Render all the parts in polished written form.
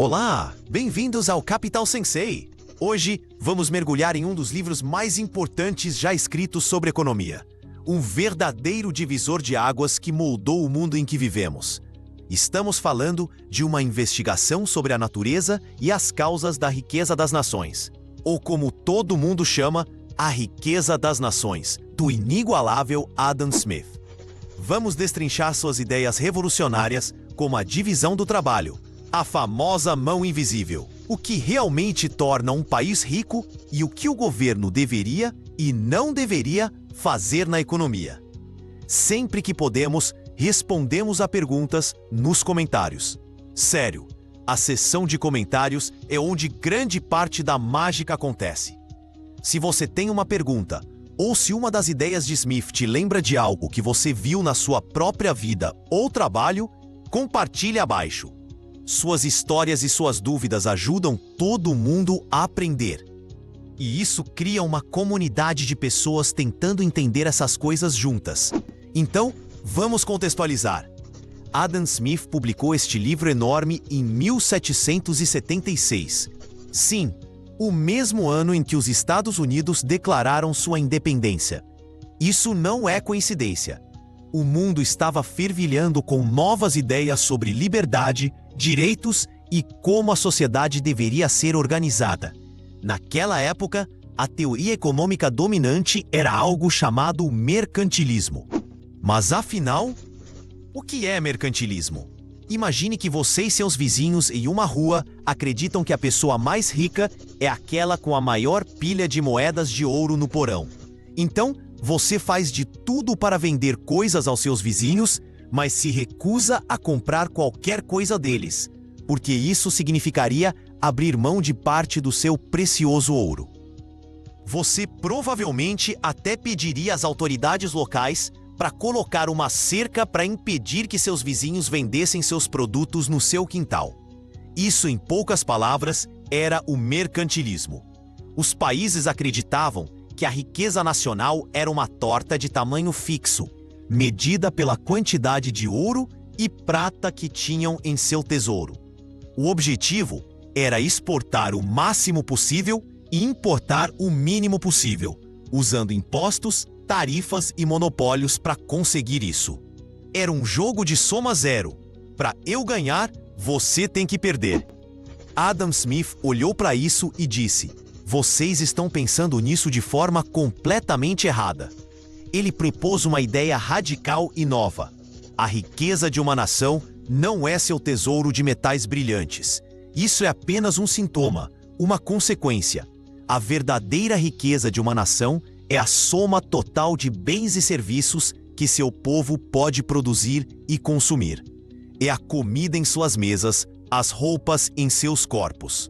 Olá, bem-vindos ao Capital Sensei. Hoje, vamos mergulhar em um dos livros mais importantes já escritos sobre economia. Um verdadeiro divisor de águas que moldou o mundo em que vivemos. Estamos falando de uma investigação sobre a natureza e as causas da riqueza das nações. Ou como todo mundo chama, a riqueza das nações, do inigualável Adam Smith. Vamos destrinchar suas ideias revolucionárias, como a divisão do trabalho, a famosa mão invisível, o que realmente torna um país rico e o que o governo deveria e não deveria fazer na economia. Sempre que podemos, respondemos a perguntas nos comentários. Sério, a seção de comentários é onde grande parte da mágica acontece. Se você tem uma pergunta, ou se uma das ideias de Smith te lembra de algo que você viu na sua própria vida ou trabalho, compartilhe abaixo. Suas histórias e suas dúvidas ajudam todo mundo a aprender. E isso cria uma comunidade de pessoas tentando entender essas coisas juntas. Então, vamos contextualizar. Adam Smith publicou este livro enorme em 1776. Sim, o mesmo ano em que os Estados Unidos declararam sua independência. Isso não é coincidência. O mundo estava fervilhando com novas ideias sobre liberdade, direitos e como a sociedade deveria ser organizada. Naquela época, a teoria econômica dominante era algo chamado mercantilismo. Mas afinal, o que é mercantilismo? Imagine que você e seus vizinhos em uma rua acreditam que a pessoa mais rica é aquela com a maior pilha de moedas de ouro no porão. Então, você faz de tudo para vender coisas aos seus vizinhos, mas se recusa a comprar qualquer coisa deles, porque isso significaria abrir mão de parte do seu precioso ouro. Você provavelmente até pediria às autoridades locais para colocar uma cerca para impedir que seus vizinhos vendessem seus produtos no seu quintal. Isso, em poucas palavras, era o mercantilismo. Os países acreditavam que a riqueza nacional era uma torta de tamanho fixo, medida pela quantidade de ouro e prata que tinham em seu tesouro. O objetivo era exportar o máximo possível e importar o mínimo possível, usando impostos, tarifas e monopólios para conseguir isso. Era um jogo de soma zero. Para eu ganhar, você tem que perder. Adam Smith olhou para isso e disse: "Vocês estão pensando nisso de forma completamente errada." Ele propôs uma ideia radical e nova. A riqueza de uma nação não é seu tesouro de metais brilhantes. Isso é apenas um sintoma, uma consequência. A verdadeira riqueza de uma nação é a soma total de bens e serviços que seu povo pode produzir e consumir. É a comida em suas mesas, as roupas em seus corpos,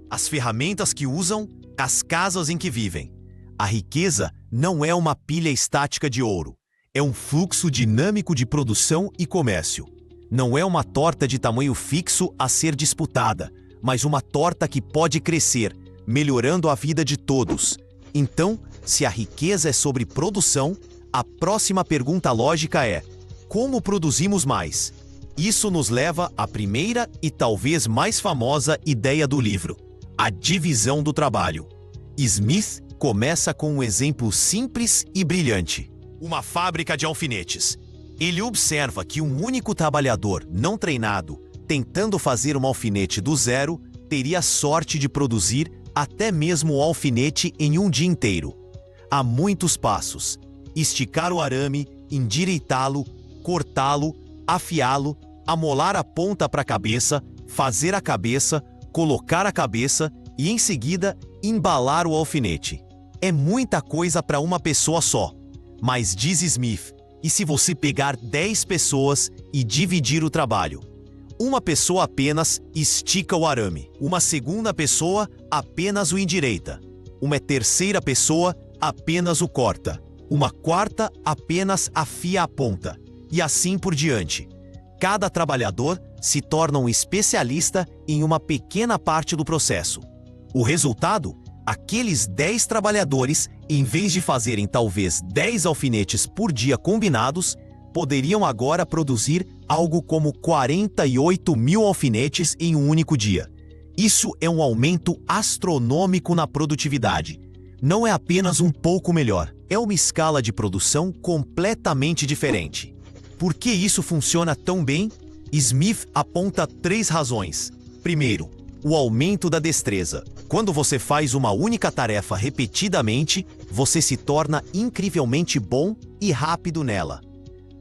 as ferramentas que usam, as casas em que vivem. A riqueza não é uma pilha estática de ouro. É um fluxo dinâmico de produção e comércio. Não é uma torta de tamanho fixo a ser disputada, mas uma torta que pode crescer, melhorando a vida de todos. Então, se a riqueza é sobre produção, a próxima pergunta lógica é: como produzimos mais? Isso nos leva à primeira e talvez mais famosa ideia do livro: a divisão do trabalho. Smith começa com um exemplo simples e brilhante: uma fábrica de alfinetes. Ele observa que um único trabalhador não treinado, tentando fazer um alfinete do zero, teria sorte de produzir até mesmo o alfinete em um dia inteiro. Há muitos passos: esticar o arame, endireitá-lo, cortá-lo, afiá-lo, amolar a ponta para a cabeça, fazer a cabeça, colocar a cabeça e, em seguida, embalar o alfinete. É muita coisa para uma pessoa só. Mas diz Smith, e se você pegar 10 pessoas e dividir o trabalho? Uma pessoa apenas estica o arame, uma segunda pessoa apenas o endireita, uma terceira pessoa apenas o corta, uma quarta apenas afia a ponta, e assim por diante. Cada trabalhador se torna um especialista em uma pequena parte do processo. O resultado? Aqueles 10 trabalhadores, em vez de fazerem talvez 10 alfinetes por dia combinados, poderiam agora produzir algo como 48 mil alfinetes em um único dia. Isso é um aumento astronômico na produtividade. Não é apenas um pouco melhor, é uma escala de produção completamente diferente. Por que isso funciona tão bem? Smith aponta 3 razões. Primeiro, o aumento da destreza. Quando você faz uma única tarefa repetidamente, você se torna incrivelmente bom e rápido nela.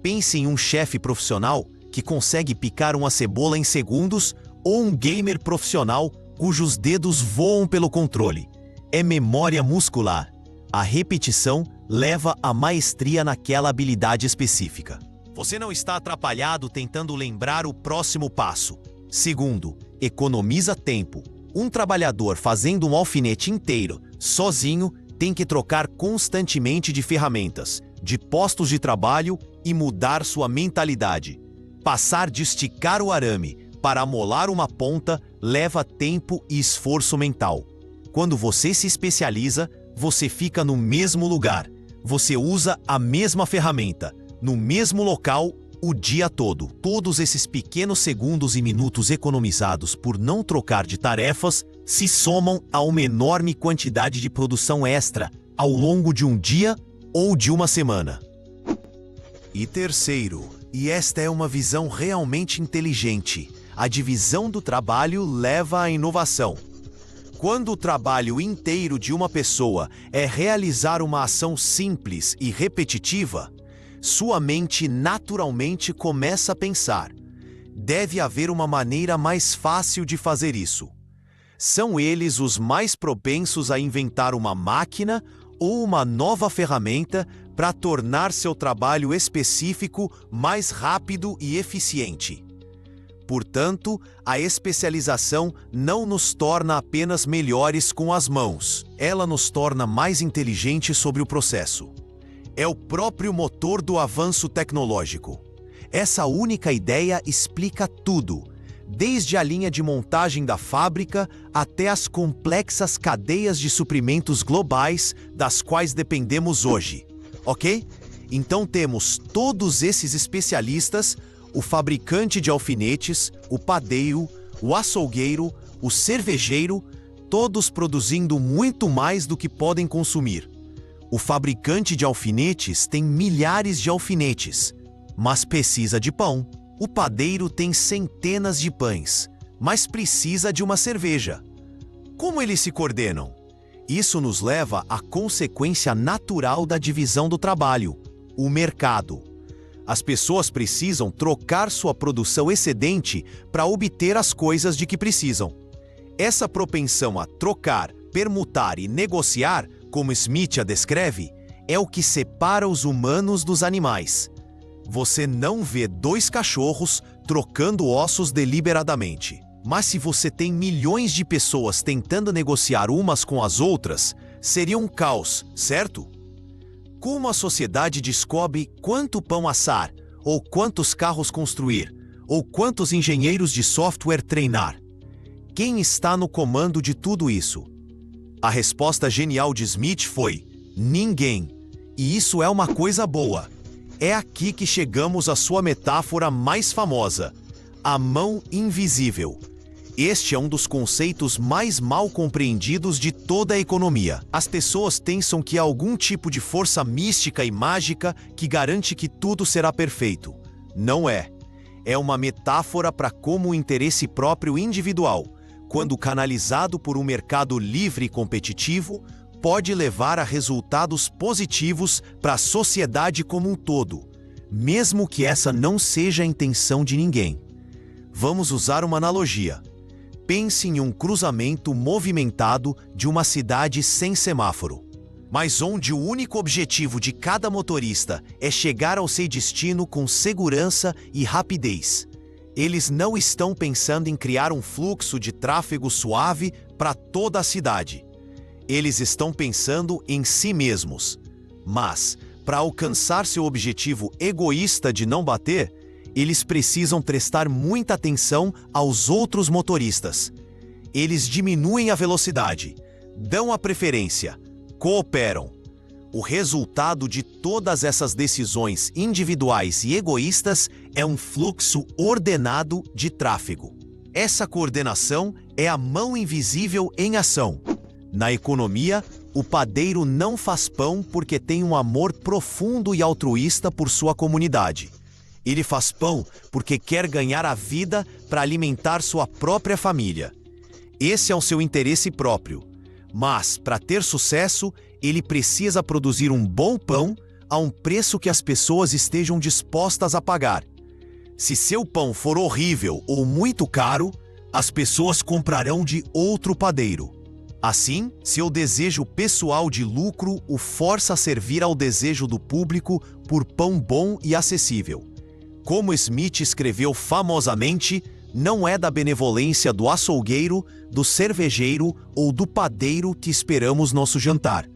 Pense em um chefe profissional que consegue picar uma cebola em segundos ou um gamer profissional cujos dedos voam pelo controle. É memória muscular. A repetição leva à maestria naquela habilidade específica. Você não está atrapalhado tentando lembrar o próximo passo. Segundo, economiza tempo. Um trabalhador fazendo um alfinete inteiro, sozinho, tem que trocar constantemente de ferramentas, de postos de trabalho e mudar sua mentalidade. Passar de esticar o arame para amolar uma ponta leva tempo e esforço mental. Quando você se especializa, você fica no mesmo lugar. Você usa a mesma ferramenta, no mesmo local, o dia todo. Todos esses pequenos segundos e minutos economizados por não trocar de tarefas se somam a uma enorme quantidade de produção extra ao longo de um dia ou de uma semana. E terceiro, e esta é uma visão realmente inteligente, a divisão do trabalho leva à inovação. Quando o trabalho inteiro de uma pessoa é realizar uma ação simples e repetitiva, sua mente naturalmente começa a pensar: deve haver uma maneira mais fácil de fazer isso. São eles os mais propensos a inventar uma máquina ou uma nova ferramenta para tornar seu trabalho específico mais rápido e eficiente. Portanto, a especialização não nos torna apenas melhores com as mãos, ela nos torna mais inteligentes sobre o processo. É o próprio motor do avanço tecnológico. Essa única ideia explica tudo, desde a linha de montagem da fábrica até as complexas cadeias de suprimentos globais das quais dependemos hoje. Ok? Então temos todos esses especialistas: o fabricante de alfinetes, o padeiro, o açougueiro, o cervejeiro, todos produzindo muito mais do que podem consumir. O fabricante de alfinetes tem milhares de alfinetes, mas precisa de pão. O padeiro tem centenas de pães, mas precisa de uma cerveja. Como eles se coordenam? Isso nos leva à consequência natural da divisão do trabalho: o mercado. As pessoas precisam trocar sua produção excedente para obter as coisas de que precisam. Essa propensão a trocar, permutar e negociar, como Smith a descreve, é o que separa os humanos dos animais. Você não vê 2 cachorros trocando ossos deliberadamente. Mas se você tem milhões de pessoas tentando negociar umas com as outras, seria um caos, certo? Como a sociedade descobre quanto pão assar, ou quantos carros construir, ou quantos engenheiros de software treinar? Quem está no comando de tudo isso? A resposta genial de Smith foi: ninguém. E isso é uma coisa boa. É aqui que chegamos à sua metáfora mais famosa: a mão invisível. Este é um dos conceitos mais mal compreendidos de toda a economia. As pessoas pensam que há algum tipo de força mística e mágica que garante que tudo será perfeito. Não é. É uma metáfora para como o interesse próprio individual, quando canalizado por um mercado livre e competitivo, pode levar a resultados positivos para a sociedade como um todo, mesmo que essa não seja a intenção de ninguém. Vamos usar uma analogia. Pense em um cruzamento movimentado de uma cidade sem semáforo, mas onde o único objetivo de cada motorista é chegar ao seu destino com segurança e rapidez. Eles não estão pensando em criar um fluxo de tráfego suave para toda a cidade. Eles estão pensando em si mesmos. Mas, para alcançar seu objetivo egoísta de não bater, eles precisam prestar muita atenção aos outros motoristas. Eles diminuem a velocidade, dão a preferência, cooperam. O resultado de todas essas decisões individuais e egoístas é um fluxo ordenado de tráfego. Essa coordenação é a mão invisível em ação. Na economia, o padeiro não faz pão porque tem um amor profundo e altruísta por sua comunidade. Ele faz pão porque quer ganhar a vida para alimentar sua própria família. Esse é o seu interesse próprio. Mas, para ter sucesso, ele precisa produzir um bom pão a um preço que as pessoas estejam dispostas a pagar. Se seu pão for horrível ou muito caro, as pessoas comprarão de outro padeiro. Assim, seu desejo pessoal de lucro o força a servir ao desejo do público por pão bom e acessível. Como Smith escreveu famosamente, não é da benevolência do açougueiro, do cervejeiro ou do padeiro que esperamos nosso jantar,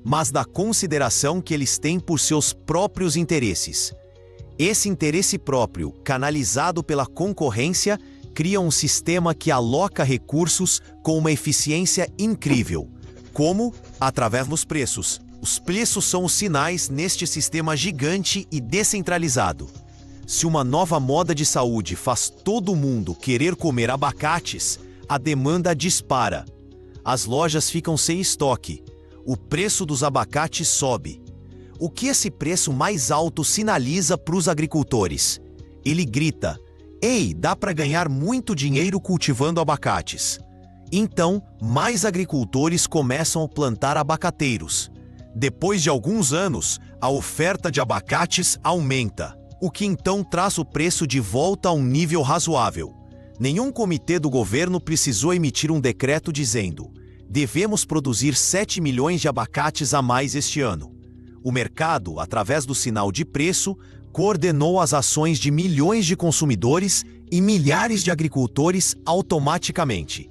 mas da consideração que eles têm por seus próprios interesses. Esse interesse próprio, canalizado pela concorrência, cria um sistema que aloca recursos com uma eficiência incrível. Como? Através dos preços. Os preços são os sinais neste sistema gigante e descentralizado. Se uma nova moda de saúde faz todo mundo querer comer abacates, a demanda dispara. As lojas ficam sem estoque. O preço dos abacates sobe. O que esse preço mais alto sinaliza para os agricultores? Ele grita: "Ei, dá para ganhar muito dinheiro cultivando abacates." Então, mais agricultores começam a plantar abacateiros. Depois de alguns anos, a oferta de abacates aumenta, o que então traz o preço de volta a um nível razoável. Nenhum comitê do governo precisou emitir um decreto dizendo: "Devemos produzir 7 milhões de abacates a mais este ano." O mercado, através do sinal de preço, coordenou as ações de milhões de consumidores e milhares de agricultores automaticamente.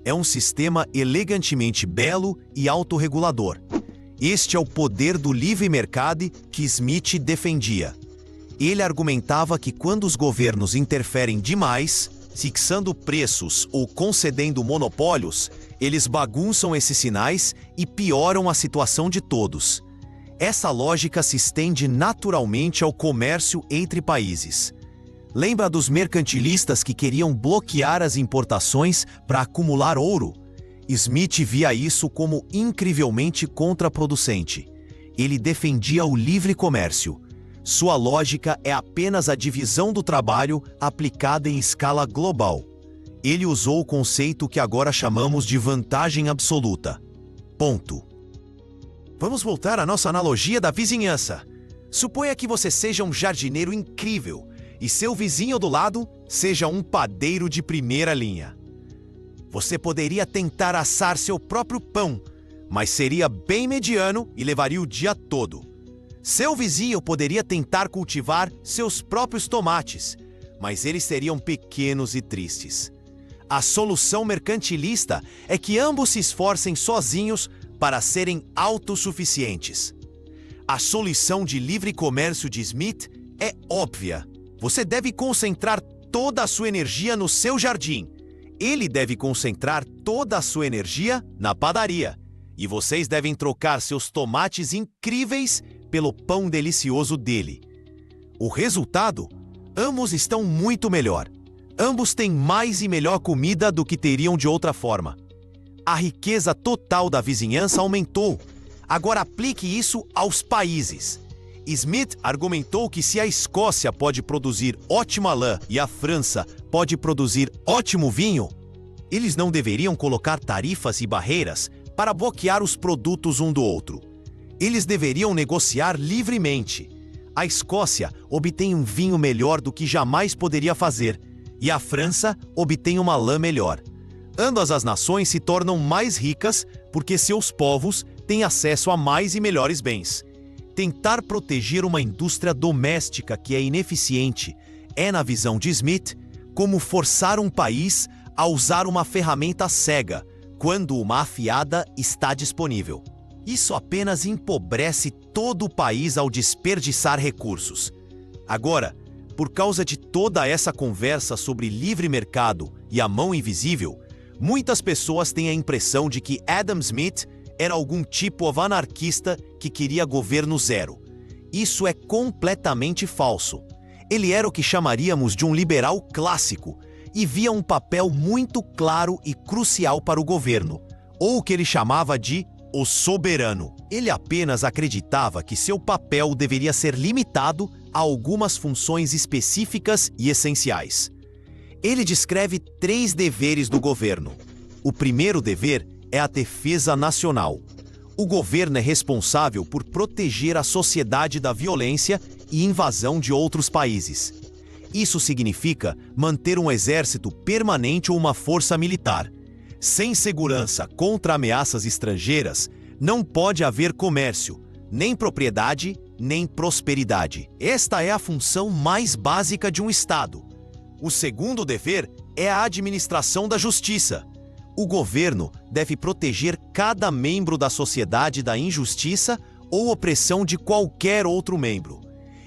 É um sistema elegantemente belo e autorregulador. Este é o poder do livre mercado que Smith defendia. Ele argumentava que quando os governos interferem demais, fixando preços ou concedendo monopólios, eles bagunçam esses sinais e pioram a situação de todos. Essa lógica se estende naturalmente ao comércio entre países. Lembra dos mercantilistas que queriam bloquear as importações para acumular ouro? Smith via isso como incrivelmente contraproducente. Ele defendia o livre comércio. Sua lógica é apenas a divisão do trabalho aplicada em escala global. Ele usou o conceito que agora chamamos de vantagem absoluta. Ponto. Vamos voltar à nossa analogia da vizinhança. Suponha que você seja um jardineiro incrível e seu vizinho do lado seja um padeiro de primeira linha. Você poderia tentar assar seu próprio pão, mas seria bem mediano e levaria o dia todo. Seu vizinho poderia tentar cultivar seus próprios tomates, mas eles seriam pequenos e tristes. A solução mercantilista é que ambos se esforcem sozinhos para serem autossuficientes. A solução de livre comércio de Smith é óbvia. Você deve concentrar toda a sua energia no seu jardim. Ele deve concentrar toda a sua energia na padaria. E vocês devem trocar seus tomates incríveis pelo pão delicioso dele. O resultado? Ambos estão muito melhor. Ambos têm mais e melhor comida do que teriam de outra forma. A riqueza total da vizinhança aumentou. Agora aplique isso aos países. Smith argumentou que se a Escócia pode produzir ótima lã e a França pode produzir ótimo vinho, eles não deveriam colocar tarifas e barreiras para bloquear os produtos um do outro. Eles deveriam negociar livremente. A Escócia obtém um vinho melhor do que jamais poderia fazer, e a França obtém uma lã melhor. Ambas as nações se tornam mais ricas porque seus povos têm acesso a mais e melhores bens. Tentar proteger uma indústria doméstica que é ineficiente é, na visão de Smith, como forçar um país a usar uma ferramenta cega quando uma afiada está disponível. Isso apenas empobrece todo o país ao desperdiçar recursos. Agora, por causa de toda essa conversa sobre livre mercado e a mão invisível, muitas pessoas têm a impressão de que Adam Smith era algum tipo de anarquista que queria governo zero. Isso é completamente falso. Ele era o que chamaríamos de um liberal clássico e via um papel muito claro e crucial para o governo, ou o que ele chamava de o soberano. Ele apenas acreditava que seu papel deveria ser limitado a algumas funções específicas e essenciais. Ele descreve 3 deveres do governo. O primeiro dever é a defesa nacional. O governo é responsável por proteger a sociedade da violência e invasão de outros países. Isso significa manter um exército permanente ou uma força militar. Sem segurança contra ameaças estrangeiras, não pode haver comércio, nem propriedade, nem prosperidade. Esta é a função mais básica de um Estado. O segundo dever é a administração da justiça. O governo deve proteger cada membro da sociedade da injustiça ou opressão de qualquer outro membro.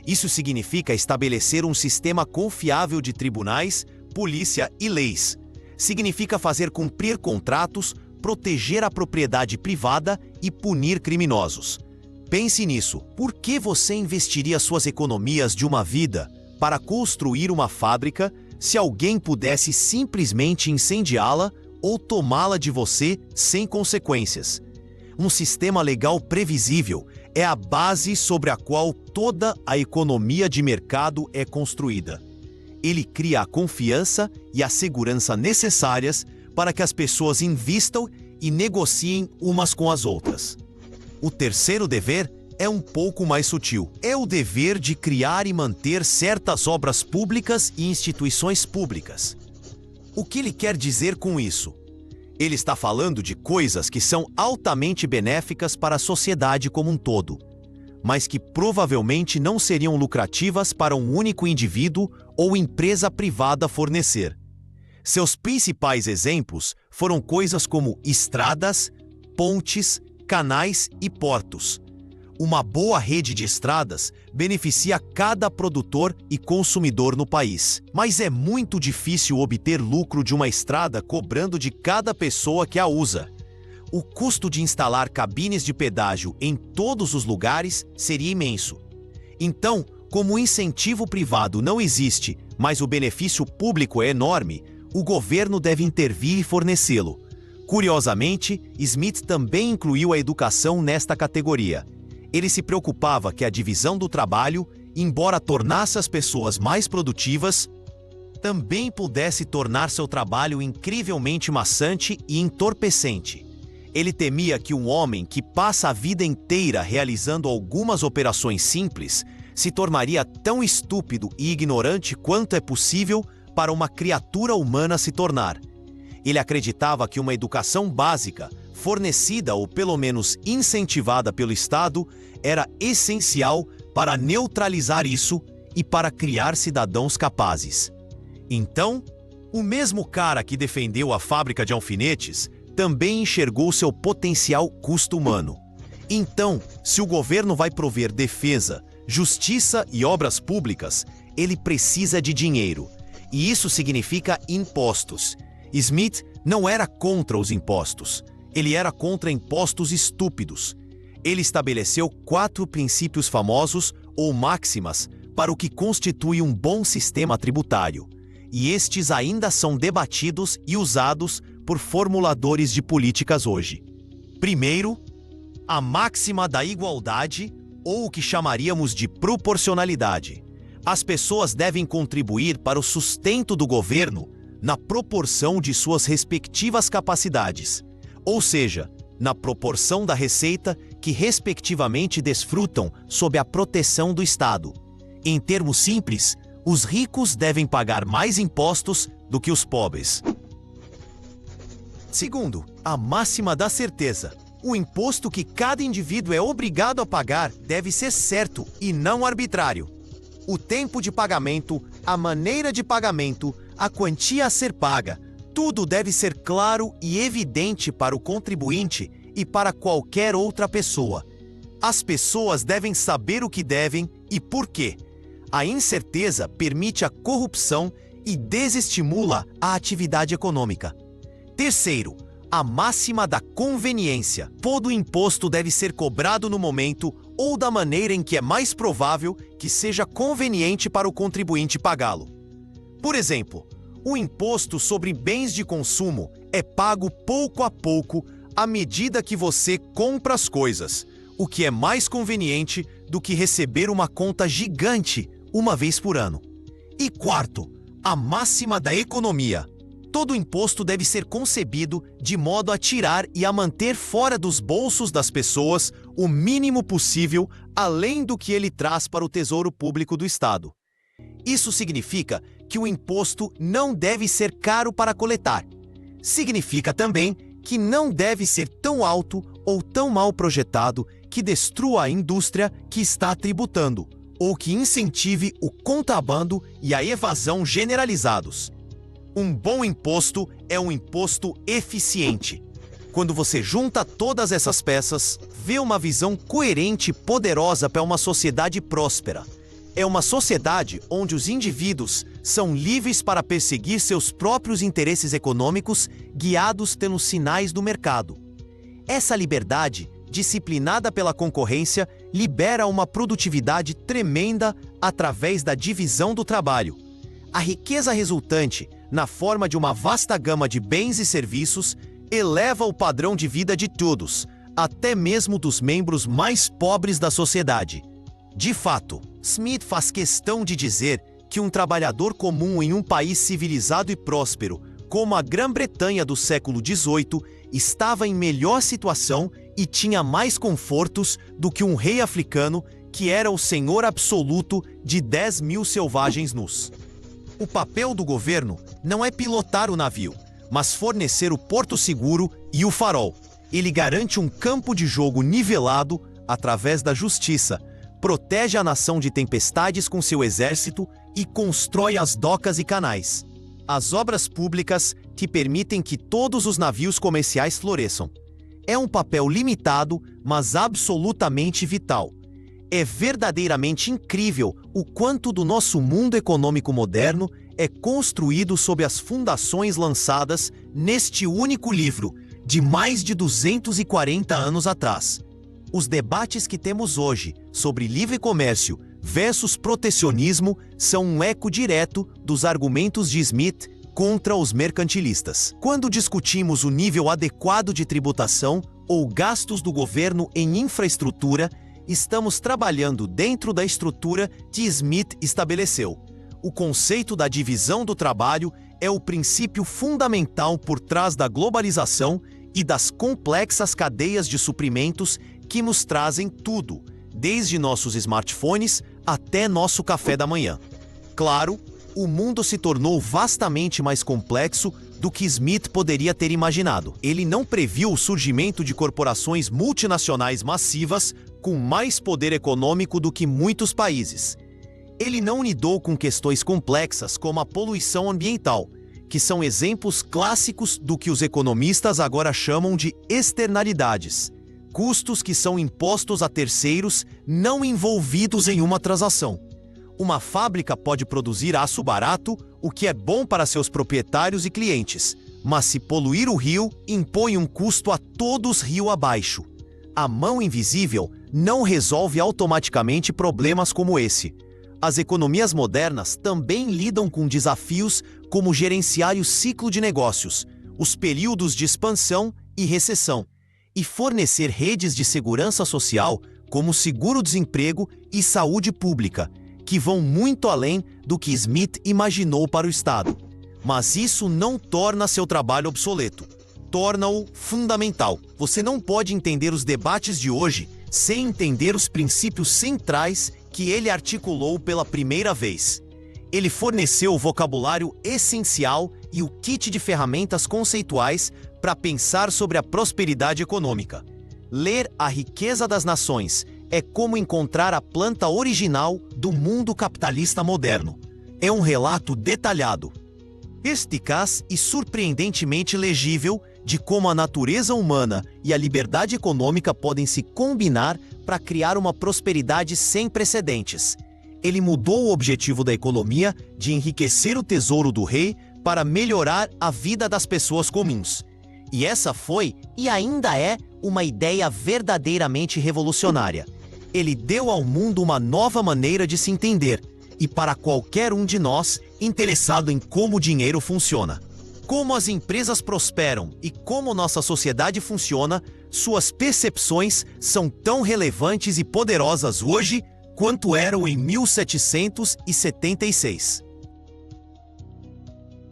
Isso significa estabelecer um sistema confiável de tribunais, polícia e leis. Significa fazer cumprir contratos, proteger a propriedade privada e punir criminosos. Pense nisso. Por que você investiria suas economias de uma vida para construir uma fábrica se alguém pudesse simplesmente incendiá-la ou tomá-la de você sem consequências? Um sistema legal previsível é a base sobre a qual toda a economia de mercado é construída. Ele cria a confiança e a segurança necessárias para que as pessoas invistam e negociem umas com as outras. O terceiro dever é um pouco mais sutil. É o dever de criar e manter certas obras públicas e instituições públicas. O que ele quer dizer com isso? Ele está falando de coisas que são altamente benéficas para a sociedade como um todo, mas que provavelmente não seriam lucrativas para um único indivíduo ou empresa privada fornecer. Seus principais exemplos foram coisas como estradas, pontes, canais e portos. Uma boa rede de estradas beneficia cada produtor e consumidor no país. Mas é muito difícil obter lucro de uma estrada cobrando de cada pessoa que a usa. O custo de instalar cabines de pedágio em todos os lugares seria imenso. Então, como o incentivo privado não existe, mas o benefício público é enorme, o governo deve intervir e fornecê-lo. Curiosamente, Smith também incluiu a educação nesta categoria. Ele se preocupava que a divisão do trabalho, embora tornasse as pessoas mais produtivas, também pudesse tornar seu trabalho incrivelmente maçante e entorpecente. Ele temia que um homem que passa a vida inteira realizando algumas operações simples se tornaria tão estúpido e ignorante quanto é possível para uma criatura humana se tornar. Ele acreditava que uma educação básica, fornecida ou pelo menos incentivada pelo Estado, era essencial para neutralizar isso e para criar cidadãos capazes. Então, o mesmo cara que defendeu a fábrica de alfinetes também enxergou seu potencial custo humano. Então, se o governo vai prover defesa, justiça e obras públicas, ele precisa de dinheiro. E isso significa impostos. Smith não era contra os impostos. Ele era contra impostos estúpidos. Ele estabeleceu 4 princípios famosos ou máximas para o que constitui um bom sistema tributário. E estes ainda são debatidos e usados por formuladores de políticas hoje. Primeiro, a máxima da igualdade, ou o que chamaríamos de proporcionalidade. As pessoas devem contribuir para o sustento do governo na proporção de suas respectivas capacidades, ou seja, na proporção da receita que respectivamente desfrutam sob a proteção do Estado. Em termos simples, os ricos devem pagar mais impostos do que os pobres. Segundo, a máxima da certeza. O imposto que cada indivíduo é obrigado a pagar deve ser certo e não arbitrário. O tempo de pagamento, a maneira de pagamento, a quantia a ser paga, tudo deve ser claro e evidente para o contribuinte e para qualquer outra pessoa. As pessoas devem saber o que devem e por quê. A incerteza permite a corrupção e desestimula a atividade econômica. Terceiro, A máxima da conveniência. Todo imposto deve ser cobrado no momento ou da maneira em que é mais provável que seja conveniente para o contribuinte pagá-lo. Por exemplo, o imposto sobre bens de consumo é pago pouco a pouco à medida que você compra as coisas, o que é mais conveniente do que receber uma conta gigante uma vez por ano. E quarto, a máxima da economia. Todo imposto deve ser concebido de modo a tirar e a manter fora dos bolsos das pessoas o mínimo possível, além do que ele traz para o Tesouro Público do Estado. Isso significa que o imposto não deve ser caro para coletar. Significa também que não deve ser tão alto ou tão mal projetado que destrua a indústria que está tributando, ou que incentive o contrabando e a evasão generalizados. Um bom imposto é um imposto eficiente. Quando você junta todas essas peças, vê uma visão coerente e poderosa para uma sociedade próspera. É uma sociedade onde os indivíduos são livres para perseguir seus próprios interesses econômicos, guiados pelos sinais do mercado. Essa liberdade, disciplinada pela concorrência, libera uma produtividade tremenda através da divisão do trabalho. A riqueza resultante, na forma de uma vasta gama de bens e serviços, eleva o padrão de vida de todos, até mesmo dos membros mais pobres da sociedade. De fato, Smith faz questão de dizer que um trabalhador comum em um país civilizado e próspero, como a Grã-Bretanha do século XVIII, estava em melhor situação e tinha mais confortos do que um rei africano que era o senhor absoluto de 10 mil selvagens nus. O papel do governo não é pilotar o navio, mas fornecer o porto seguro e o farol. Ele garante um campo de jogo nivelado através da justiça, protege a nação de tempestades com seu exército e constrói as docas e canais. As obras públicas que permitem que todos os navios comerciais floresçam. É um papel limitado, mas absolutamente vital. É verdadeiramente incrível o quanto do nosso mundo econômico moderno é construído sob as fundações lançadas neste único livro, de mais de 240 anos atrás. Os debates que temos hoje sobre livre comércio versus protecionismo são um eco direto dos argumentos de Smith contra os mercantilistas. Quando discutimos o nível adequado de tributação ou gastos do governo em infraestrutura, estamos trabalhando dentro da estrutura que Smith estabeleceu. O conceito da divisão do trabalho é o princípio fundamental por trás da globalização e das complexas cadeias de suprimentos que nos trazem tudo, desde nossos smartphones até nosso café da manhã. Claro, o mundo se tornou vastamente mais complexo do que Smith poderia ter imaginado. Ele não previu o surgimento de corporações multinacionais massivas com mais poder econômico do que muitos países. Ele não lidou com questões complexas como a poluição ambiental, que são exemplos clássicos do que os economistas agora chamam de externalidades, custos que são impostos a terceiros não envolvidos em uma transação. Uma fábrica pode produzir aço barato, o que é bom para seus proprietários e clientes, mas se poluir o rio, impõe um custo a todos rio abaixo. A mão invisível não resolve automaticamente problemas como esse. As economias modernas também lidam com desafios como gerenciar o ciclo de negócios, os períodos de expansão e recessão, e fornecer redes de segurança social como seguro-desemprego e saúde pública, que vão muito além do que Smith imaginou para o Estado. Mas isso não torna seu trabalho obsoleto. Torna-o fundamental. Você não pode entender os debates de hoje sem entender os princípios centrais que ele articulou pela primeira vez. Ele forneceu o vocabulário essencial e o kit de ferramentas conceituais para pensar sobre a prosperidade econômica. Ler A Riqueza das Nações é como encontrar a planta original do mundo capitalista moderno. É um relato detalhado, perspicaz e surpreendentemente legível de como a natureza humana e a liberdade econômica podem se combinar para criar uma prosperidade sem precedentes. Ele mudou o objetivo da economia de enriquecer o tesouro do rei para melhorar a vida das pessoas comuns. E essa foi, e ainda é, uma ideia verdadeiramente revolucionária. Ele deu ao mundo uma nova maneira de se entender, e para qualquer um de nós interessado em como o dinheiro funciona. Como as empresas prosperam e como nossa sociedade funciona, suas percepções são tão relevantes e poderosas hoje quanto eram em 1776.